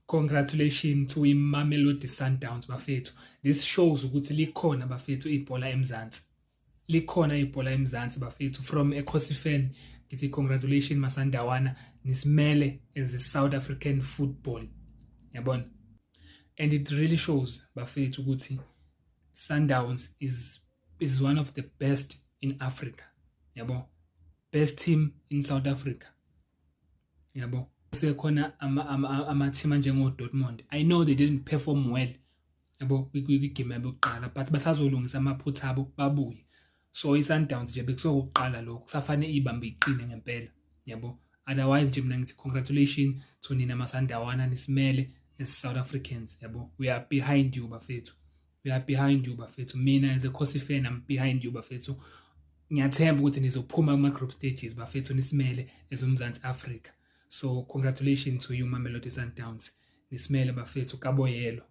Congratulations to iMamelodi Sundowns bafethu. This shows ukuthi likhona bafethu ibhola eMzansi. Likhona ibhola eMzansi bafethu. From eKhosi ngithi congratulations Masandawana, nisimele as a South African football. Yabona? And it really shows bafethu ukuthi Sundowns is one of the best in Africa. Yabo? Best team in South Africa. Yabo? Sekhona ama team njengo Dortmund. I know they didn't perform well. Yabo? Kwigame yokuqala, but basazolungisa amaphutha abo babuye. So iSundowns nje bekusokuqala lokho kusafane ibambe iqine ngempela. Yabo? Otherwise nje mina ngithi congratulations to nina Masandawana nisimele as South Africans. Yabo? We are behind you bafethu. We are behind you bafethu. Mina as a Khosi fan, I'm behind you bafethu. Ngiyathemba ukuthi nizophuma kuma group stages bafethu nisimele as uMzansi Africa. So congratulations to you Mamelodi Sundowns. Nisimele bafethu kaboyelo.